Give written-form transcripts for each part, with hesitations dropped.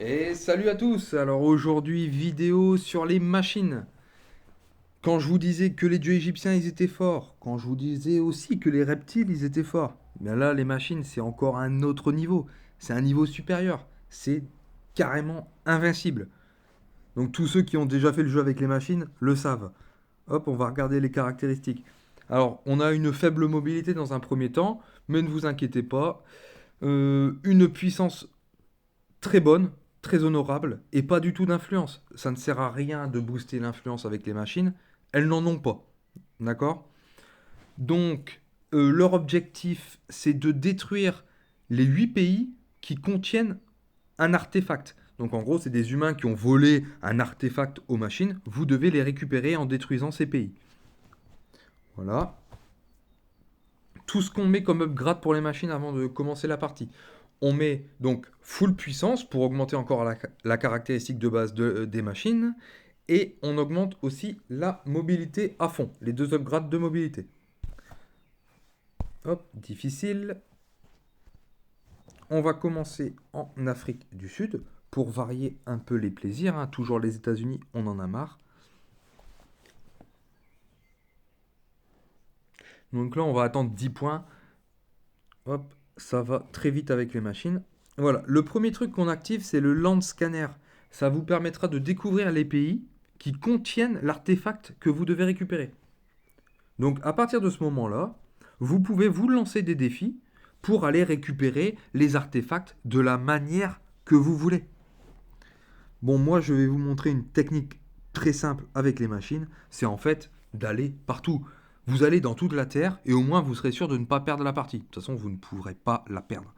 Et salut à tous! Alors aujourd'hui, vidéo sur les machines. Quand je vous disais que les dieux égyptiens, ils étaient forts, quand je vous disais aussi que les reptiles, ils étaient forts, bien là, les machines, c'est encore un autre niveau. C'est un niveau supérieur. C'est carrément invincible. Donc tous ceux qui ont déjà fait le jeu avec les machines le savent. Hop, on va regarder les caractéristiques. Alors, on a une faible mobilité dans un premier temps, mais ne vous inquiétez pas. Une puissance très bonne, très honorable, et pas du tout d'influence. Ça ne sert à rien de booster l'influence avec les machines, elles n'en ont pas. D'accord? Donc, leur objectif, c'est de détruire les 8 pays qui contiennent un artefact. Donc en gros, c'est des humains qui ont volé un artefact aux machines. Vous devez les récupérer en détruisant ces pays. Voilà. Tout ce qu'on met comme upgrade pour les machines avant de commencer la partie. On met donc full puissance pour augmenter encore la caractéristique de base des machines. Et on augmente aussi la mobilité à fond, les deux upgrades de mobilité. Hop, difficile. On va commencer en Afrique du Sud pour varier un peu les plaisirs, hein. Toujours les États-Unis, on en a marre. Donc là, on va attendre 10 points. Hop, ça va très vite avec les machines. Voilà, le premier truc qu'on active, c'est le Land Scanner. Ça vous permettra de découvrir les pays qui contiennent l'artefact que vous devez récupérer. Donc à partir de ce moment-là, vous pouvez vous lancer des défis pour aller récupérer les artefacts de la manière que vous voulez. Bon, moi je vais vous montrer une technique très simple avec les machines, c'est en fait d'aller partout. Vous allez dans toute la Terre et au moins vous serez sûr de ne pas perdre la partie. De toute façon, vous ne pourrez pas la perdre.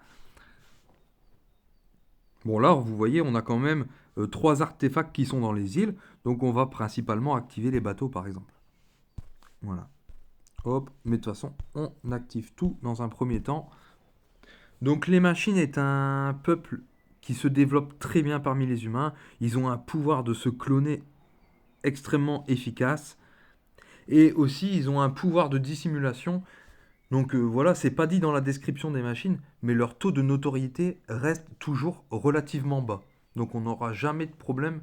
Bon, là, vous voyez, on a quand même trois artefacts qui sont dans les îles, donc on va principalement activer les bateaux par exemple. Voilà. Hop, mais de toute façon, on active tout dans un premier temps. Donc les machines est un peuple qui se développe très bien parmi les humains. Ils ont un pouvoir de se cloner extrêmement efficace. Et aussi, ils ont un pouvoir de dissimulation. Donc voilà, c'est pas dit dans la description des machines, mais leur taux de notoriété reste toujours relativement bas. Donc on n'aura jamais de problème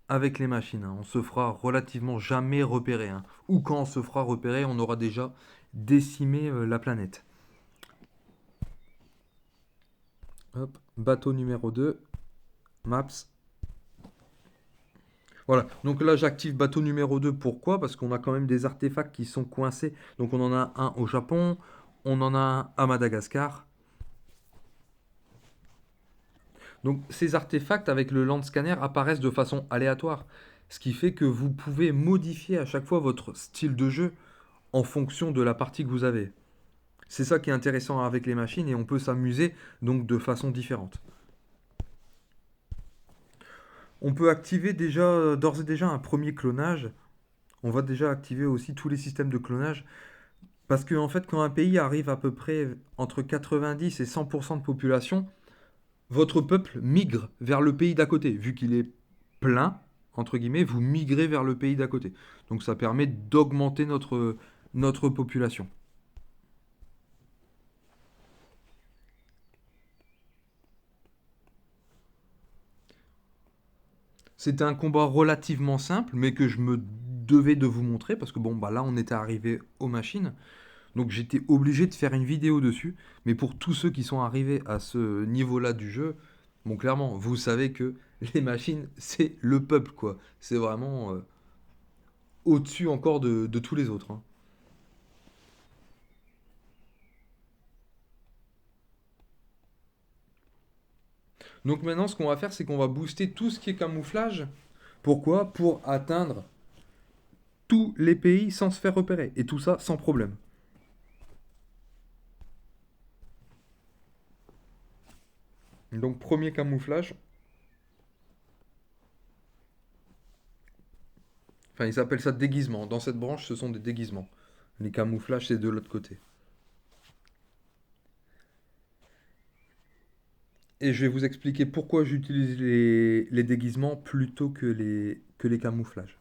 avec les machines, hein. On se fera relativement jamais repérer, hein. Ou quand on se fera repérer, on aura déjà décimé la planète. Hop, bateau numéro 2, Maps. Voilà, donc là j'active bateau numéro 2. Pourquoi? Parce qu'on a quand même des artefacts qui sont coincés. Donc on en a un au Japon, on en a un à Madagascar. Donc ces artefacts avec le land scanner apparaissent de façon aléatoire. Ce qui fait que vous pouvez modifier à chaque fois votre style de jeu en fonction de la partie que vous avez. C'est ça qui est intéressant avec les machines et on peut s'amuser donc de façon différente. On peut activer déjà d'ores et déjà un premier clonage. On va déjà activer aussi tous les systèmes de clonage. Parce que en fait, quand un pays arrive à peu près entre 90 et 100% de population, votre peuple migre vers le pays d'à côté. Vu qu'il est plein, entre guillemets, vous migrez vers le pays d'à côté. Donc ça permet d'augmenter notre population. C'était un combat relativement simple, mais que je me devais de vous montrer, parce que bon, bah là, on était arrivé aux machines. Donc j'étais obligé de faire une vidéo dessus. Mais pour tous ceux qui sont arrivés à ce niveau-là du jeu, bon, clairement, vous savez que les machines, c'est le peuple, quoi. C'est vraiment au-dessus encore de tous les autres, hein. Donc maintenant, ce qu'on va faire, c'est qu'on va booster tout ce qui est camouflage. Pourquoi? Pour atteindre tous les pays sans se faire repérer. Et tout ça sans problème. Donc premier camouflage. Enfin, ils appellent ça déguisement. Dans cette branche, ce sont des déguisements. Les camouflages, c'est de l'autre côté. Et je vais vous expliquer pourquoi j'utilise les déguisements plutôt que les camouflages.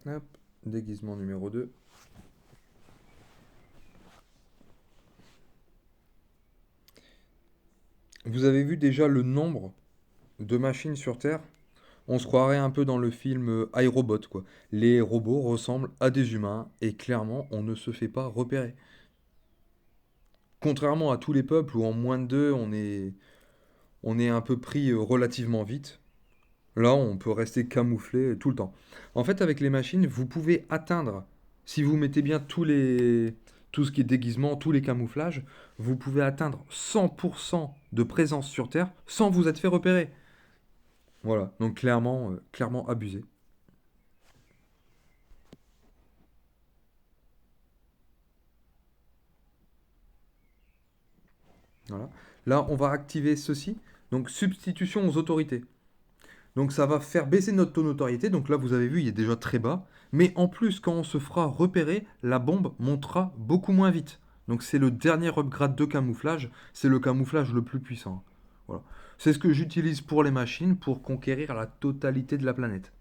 Hop, déguisement numéro 2. Vous avez vu déjà le nombre de machines sur Terre? On se croirait un peu dans le film iRobot, quoi. Les robots ressemblent à des humains et clairement, on ne se fait pas repérer. Contrairement à tous les peuples où en moins de deux, on est un peu pris relativement vite. Là, on peut rester camouflé tout le temps. En fait, avec les machines, vous pouvez atteindre, si vous mettez bien tout ce qui est déguisement, tous les camouflages, vous pouvez atteindre 100% de présence sur Terre sans vous être fait repérer. Voilà, donc clairement abusé. Voilà. Là, on va activer ceci. Donc, substitution aux autorités. Donc, ça va faire baisser notre taux de notoriété. Donc là, vous avez vu, il est déjà très bas. Mais en plus, quand on se fera repérer, la bombe montera beaucoup moins vite. Donc, c'est le dernier upgrade de camouflage. C'est le camouflage le plus puissant. Voilà. C'est ce que j'utilise pour les machines pour conquérir la totalité de la planète.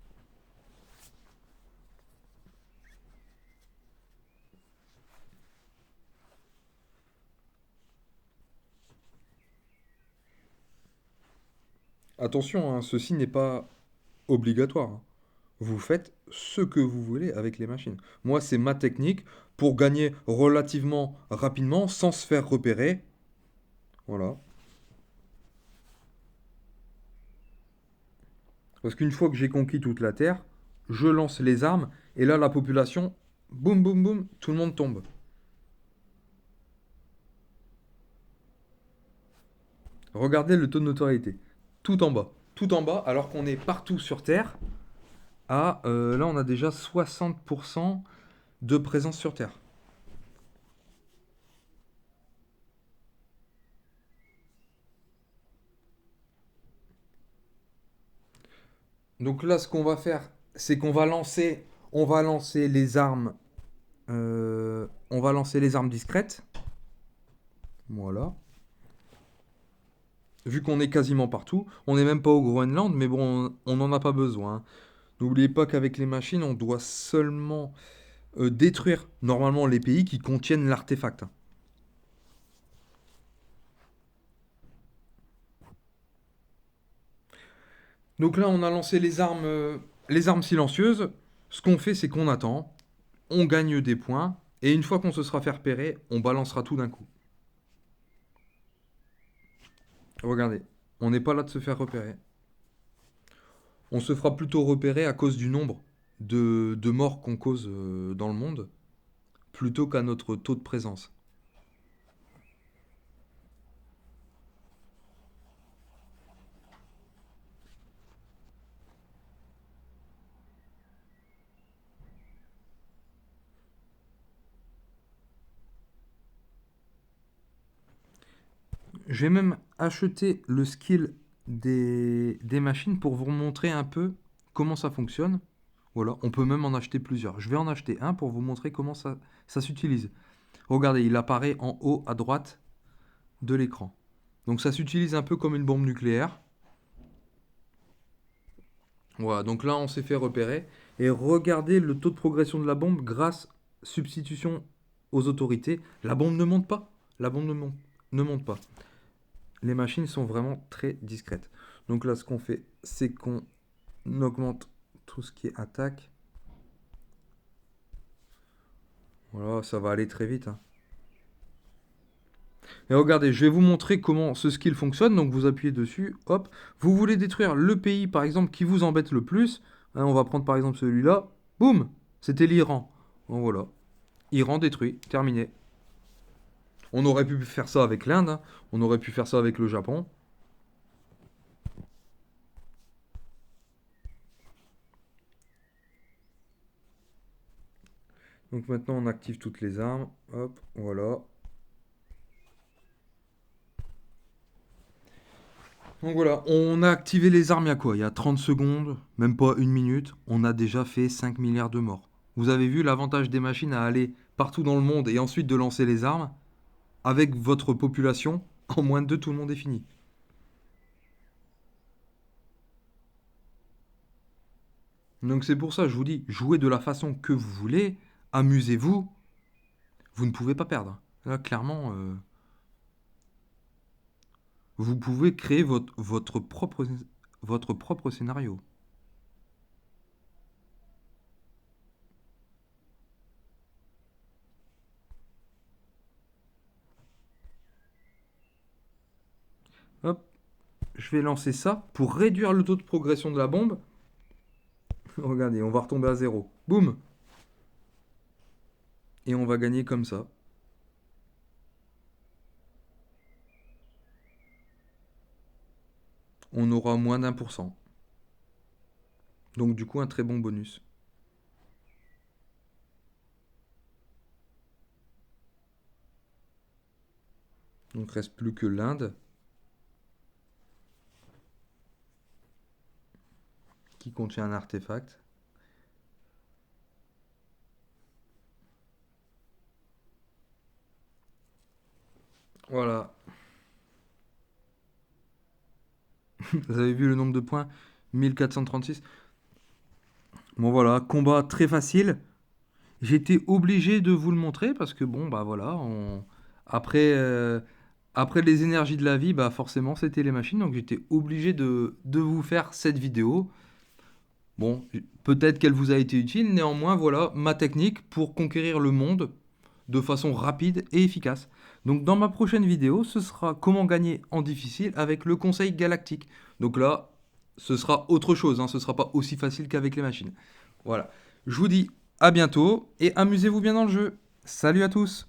Attention, hein, ceci n'est pas obligatoire, hein. Vous faites ce que vous voulez avec les machines. Moi, c'est ma technique pour gagner relativement rapidement sans se faire repérer. Voilà. Parce qu'une fois que j'ai conquis toute la Terre, je lance les armes et là, la population, boum, boum, boum, tout le monde tombe. Regardez le taux de notoriété. Tout en bas. Tout en bas, alors qu'on est partout sur Terre. Là, on a déjà 60% de présence sur Terre. Donc là, ce qu'on va faire, c'est qu'on va lancer les armes, on va lancer les armes discrètes. Voilà. Vu qu'on est quasiment partout, on n'est même pas au Groenland, mais bon, on n'en a pas besoin, hein. N'oubliez pas qu'avec les machines, on doit seulement détruire normalement les pays qui contiennent l'artefact. Donc là, on a lancé les armes silencieuses. Ce qu'on fait, c'est qu'on attend, on gagne des points, et une fois qu'on se sera fait repérer, on balancera tout d'un coup. Regardez, on n'est pas là de se faire repérer. On se fera plutôt repérer à cause du nombre de morts qu'on cause dans le monde, plutôt qu'à notre taux de présence. J'ai même acheté le skill des machines pour vous montrer un peu comment ça fonctionne. Voilà, on peut même en acheter plusieurs. Je vais en acheter un pour vous montrer comment ça s'utilise. Regardez, il apparaît en haut à droite de l'écran. Donc ça s'utilise un peu comme une bombe nucléaire. Voilà, donc là on s'est fait repérer. Et regardez le taux de progression de la bombe grâce substitution aux autorités. La bombe ne monte pas. La bombe ne monte pas. Les machines sont vraiment très discrètes. Donc là, ce qu'on fait, c'est qu'on augmente tout ce qui est attaque. Voilà, ça va aller très vite, hein. Et regardez, je vais vous montrer comment ce skill fonctionne. Donc vous appuyez dessus, hop. Vous voulez détruire le pays, par exemple, qui vous embête le plus. Hein, on va prendre par exemple celui-là. Boum, c'était l'Iran. Bon, voilà. Iran détruit, terminé. On aurait pu faire ça avec l'Inde, hein. On aurait pu faire ça avec le Japon. Donc maintenant, on active toutes les armes. Hop, voilà. Donc voilà, on a activé les armes il y a quoi? Il y a 30 secondes, même pas une minute, on a déjà fait 5 milliards de morts. Vous avez vu l'avantage des machines à aller partout dans le monde et ensuite de lancer les armes? Avec votre population, en moins de deux, tout le monde est fini. Donc c'est pour ça, je vous dis, jouez de la façon que vous voulez, amusez-vous, vous ne pouvez pas perdre. Là, clairement, vous pouvez créer votre propre scénario. Hop, je vais lancer ça pour réduire le taux de progression de la bombe. Regardez, on va retomber à zéro. Boum. Et on va gagner comme ça. On aura moins d'1%. Donc du coup, un très bon bonus. Donc reste plus que l'Inde qui contient un artefact. Voilà. Vous avez vu le nombre de points? 1436. Bon voilà, combat très facile. J'étais obligé de vous le montrer parce que bon, bah voilà, après, après les énergies de la vie, bah forcément c'était les machines, donc j'étais obligé de vous faire cette vidéo. Bon, peut-être qu'elle vous a été utile, néanmoins voilà ma technique pour conquérir le monde de façon rapide et efficace. Donc dans ma prochaine vidéo, ce sera comment gagner en difficile avec le Conseil Galactique. Donc là, ce sera autre chose, hein, ce sera pas aussi facile qu'avec les machines. Voilà. Je vous dis à bientôt et amusez-vous bien dans le jeu. Salut à tous!